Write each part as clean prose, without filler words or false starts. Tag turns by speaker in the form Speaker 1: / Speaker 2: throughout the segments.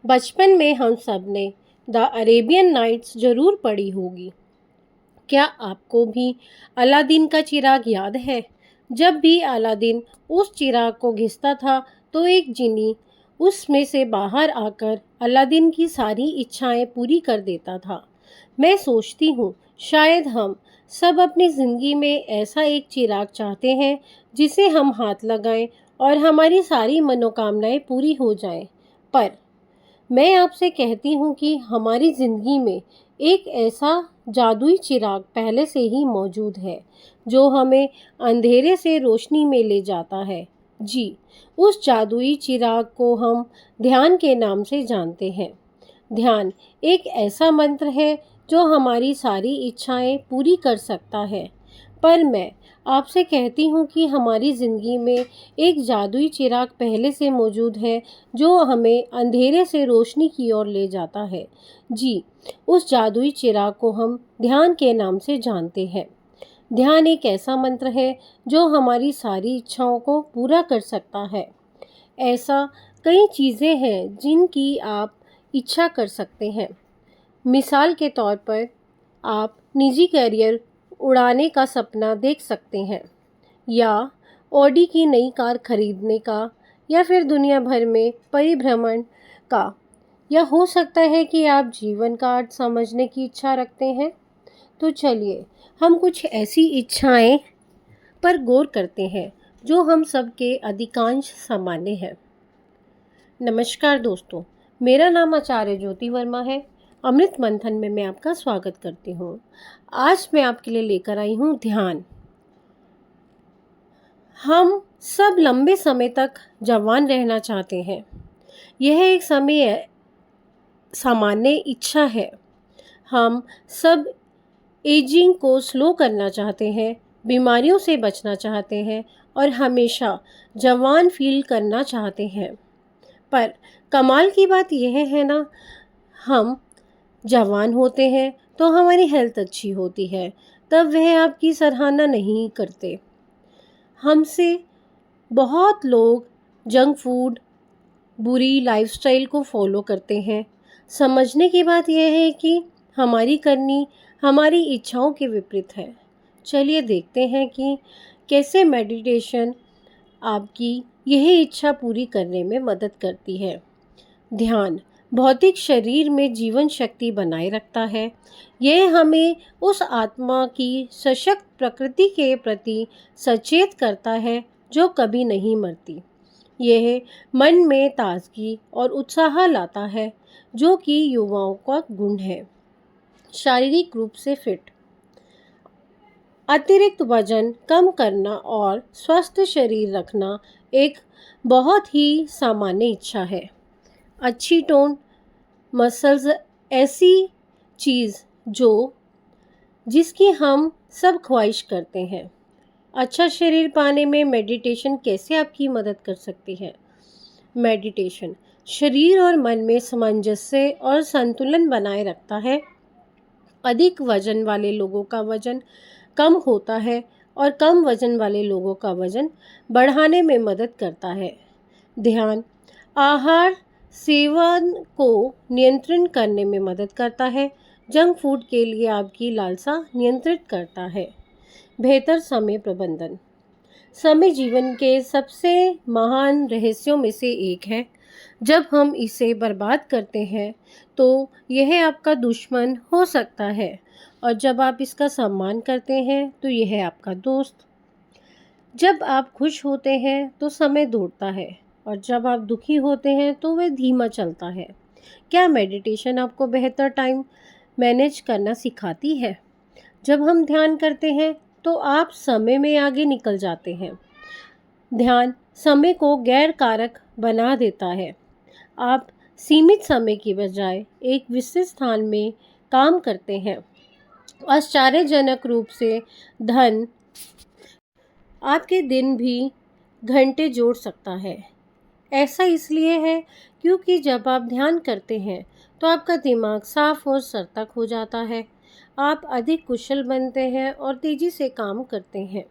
Speaker 1: बचपन में हम सब ने द अरेबियन नाइट्स ज़रूर पढ़ी होगी। क्या आपको भी अलादीन का चिराग याद है? जब भी अलादीन उस चिराग को घिसता था तो एक जिनी उसमें से बाहर आकर अलादीन की सारी इच्छाएं पूरी कर देता था। मैं सोचती हूँ शायद हम सब अपनी ज़िंदगी में ऐसा एक चिराग चाहते हैं जिसे हम हाथ लगाएं और हमारी सारी मनोकामनाएं पूरी हो जाएं। पर मैं आपसे कहती हूँ कि हमारी ज़िंदगी में एक ऐसा जादुई चिराग पहले से ही मौजूद है जो हमें अंधेरे से रोशनी में ले जाता है। जी, उस जादुई चिराग को हम ध्यान के नाम से जानते हैं। ध्यान एक ऐसा मंत्र है जो हमारी सारी इच्छाएं पूरी कर सकता है। पर मैं आपसे कहती हूँ कि हमारी ज़िंदगी में एक जादुई चिराग पहले से मौजूद है जो हमें अंधेरे से रोशनी की ओर ले जाता है। जी, उस जादुई चिराग को हम ध्यान के नाम से जानते हैं। ध्यान एक ऐसा मंत्र है जो हमारी सारी इच्छाओं को पूरा कर सकता है। ऐसा कई चीज़ें हैं जिनकी आप इच्छा कर सकते हैं। मिसाल के तौर पर आप निजी करियर उड़ाने का सपना देख सकते हैं, या ऑडी की नई कार खरीदने का, या फिर दुनिया भर में परिभ्रमण का, या हो सकता है कि आप जीवन का अर्थ समझने की इच्छा रखते हैं। तो चलिए हम कुछ ऐसी इच्छाएं पर गौर करते हैं जो हम सबके अधिकांश सामान्य हैं। नमस्कार दोस्तों, मेरा नाम आचार्य ज्योति वर्मा है। अमृत मंथन में मैं आपका स्वागत करती हूँ। आज मैं आपके लिए लेकर आई हूँ ध्यान। हम सब लंबे समय तक जवान रहना चाहते हैं। यह एक सामान्य इच्छा है। हम सब एजिंग को स्लो करना चाहते हैं, बीमारियों से बचना चाहते हैं और हमेशा जवान फील करना चाहते हैं। पर कमाल की बात यह है ना, हम जवान होते हैं तो हमारी हेल्थ अच्छी होती है, तब वह आपकी सराहना नहीं करते। हमसे बहुत लोग जंक फूड, बुरी लाइफस्टाइल को फॉलो करते हैं। समझने की बात यह है कि हमारी करनी हमारी इच्छाओं के विपरीत है। चलिए देखते हैं कि कैसे मेडिटेशन आपकी यह इच्छा पूरी करने में मदद करती है। ध्यान भौतिक शरीर में जीवन शक्ति बनाए रखता है। यह हमें उस आत्मा की सशक्त प्रकृति के प्रति सचेत करता है जो कभी नहीं मरती। यह मन में ताजगी और उत्साह लाता है जो कि युवाओं का गुण है। शारीरिक रूप से फिट, अतिरिक्त वजन कम करना और स्वस्थ शरीर रखना एक बहुत ही सामान्य इच्छा है। अच्छी टोन मसल्स ऐसी चीज़ जिसकी हम सब ख्वाहिश करते हैं। अच्छा शरीर पाने में मेडिटेशन कैसे आपकी मदद कर सकती है? मेडिटेशन शरीर और मन में सामंजस्य और संतुलन बनाए रखता है। अधिक वजन वाले लोगों का वजन कम होता है और कम वजन वाले लोगों का वजन बढ़ाने में मदद करता है। ध्यान आहार सेवन को नियंत्रण करने में मदद करता है। जंक फूड के लिए आपकी लालसा नियंत्रित करता है। बेहतर समय प्रबंधन, समय जीवन के सबसे महान रहस्यों में से एक है। जब हम इसे बर्बाद करते हैं तो यह आपका दुश्मन हो सकता है, और जब आप इसका सम्मान करते हैं तो यह आपका दोस्त। जब आप खुश होते हैं तो समय दौड़ता है, और जब आप दुखी होते हैं तो वह धीमा चलता है। क्या मेडिटेशन आपको बेहतर टाइम मैनेज करना सिखाती है? जब हम ध्यान करते हैं तो आप समय में आगे निकल जाते हैं। ध्यान समय को गैर कारक बना देता है। आप सीमित समय की बजाय एक विशिष्ट स्थान में काम करते हैं। आश्चर्यजनक रूप से धन आपके दिन भी घंटे जोड़ सकता है। ऐसा इसलिए है क्योंकि जब आप ध्यान करते हैं तो आपका दिमाग साफ और सतर्क हो जाता है। आप अधिक कुशल बनते हैं और तेज़ी से काम करते हैं।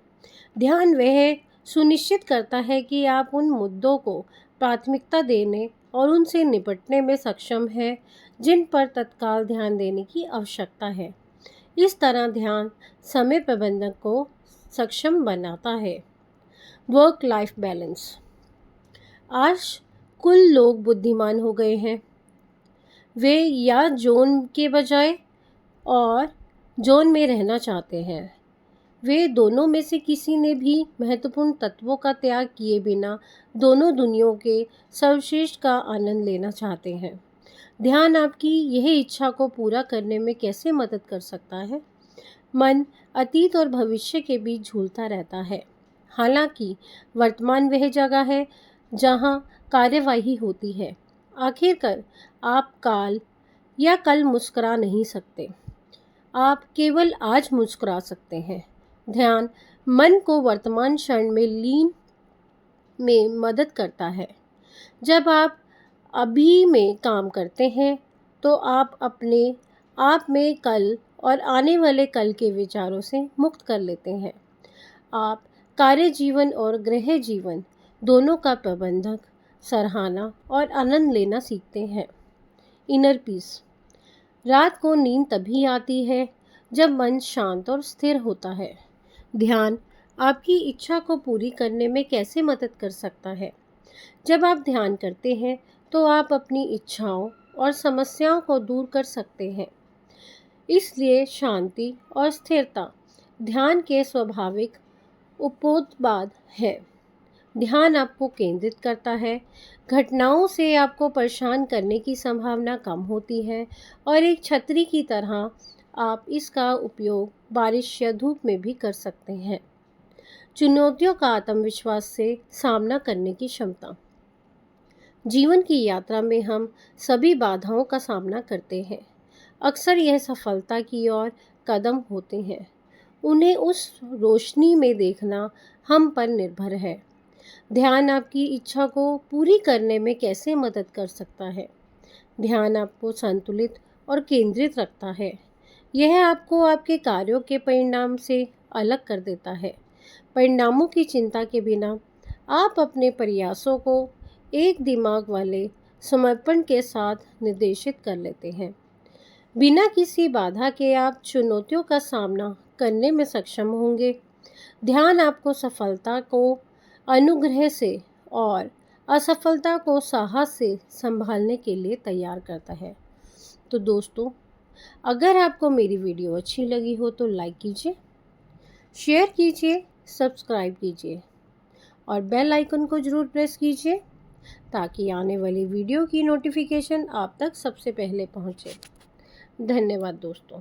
Speaker 1: ध्यान वह सुनिश्चित करता है कि आप उन मुद्दों को प्राथमिकता देने और उनसे निपटने में सक्षम है जिन पर तत्काल ध्यान देने की आवश्यकता है। इस तरह ध्यान समय प्रबंधन को सक्षम बनाता है। Work life balance. आज कुल लोग बुद्धिमान हो गए हैं। वे या जोन के बजाय और जोन में रहना चाहते हैं। वे दोनों में से किसी ने भी महत्वपूर्ण तत्वों का त्याग किए बिना दोनों दुनियाओं के सर्वश्रेष्ठ का आनंद लेना चाहते हैं। ध्यान आपकी यह इच्छा को पूरा करने में कैसे मदद कर सकता है? मन अतीत और भविष्य के बीच झूलता रहता है। हालांकि वर्तमान वह जगह है जहां कार्यवाही होती है। आखिरकार आप काल या कल मुस्कुरा नहीं सकते, आप केवल आज मुस्कुरा सकते हैं। ध्यान मन को वर्तमान क्षण में लीन में मदद करता है। जब आप अभी में काम करते हैं तो आप अपने आप में कल और आने वाले कल के विचारों से मुक्त कर लेते हैं। आप कार्य जीवन और गृह जीवन दोनों का प्रबंधक, सराहना और आनंद लेना सीखते हैं। Inner peace. रात को नींद तभी आती है जब मन शांत और स्थिर होता है। ध्यान आपकी इच्छा को पूरी करने में कैसे मदद कर सकता है? जब आप ध्यान करते हैं तो आप अपनी इच्छाओं और समस्याओं को दूर कर सकते हैं। इसलिए शांति और स्थिरता ध्यान के स्वाभाविक उपोत्पाद है। ध्यान आपको केंद्रित करता है। घटनाओं से आपको परेशान करने की संभावना कम होती है और एक छतरी की तरह आप इसका उपयोग बारिश या धूप में भी कर सकते हैं। चुनौतियों का आत्मविश्वास से सामना करने की क्षमता। जीवन की यात्रा में हम सभी बाधाओं का सामना करते हैं। अक्सर यह सफलता की ओर कदम होते हैं। उन्हें उस रोशनी में देखना हम पर निर्भर है। ध्यान आपकी इच्छा को पूरी करने में कैसे मदद कर सकता है? ध्यान आपको संतुलित और केंद्रित रखता है। यह आपको आपके कार्यों के परिणाम से अलग कर देता है। परिणामों की चिंता के बिना आप अपने प्रयासों को एक दिमाग वाले समर्पण के साथ निर्देशित कर लेते हैं। बिना किसी बाधा के आप चुनौतियों का सामना करने में सक्षम होंगे। ध्यान आपको सफलता को अनुग्रह से और असफलता को साहस से संभालने के लिए तैयार करता है। तो दोस्तों, अगर आपको मेरी वीडियो अच्छी लगी हो तो लाइक कीजिए, शेयर कीजिए, सब्सक्राइब कीजिए और बेल आइकन को ज़रूर प्रेस कीजिए ताकि आने वाली वीडियो की नोटिफिकेशन आप तक सबसे पहले पहुंचे। धन्यवाद दोस्तों।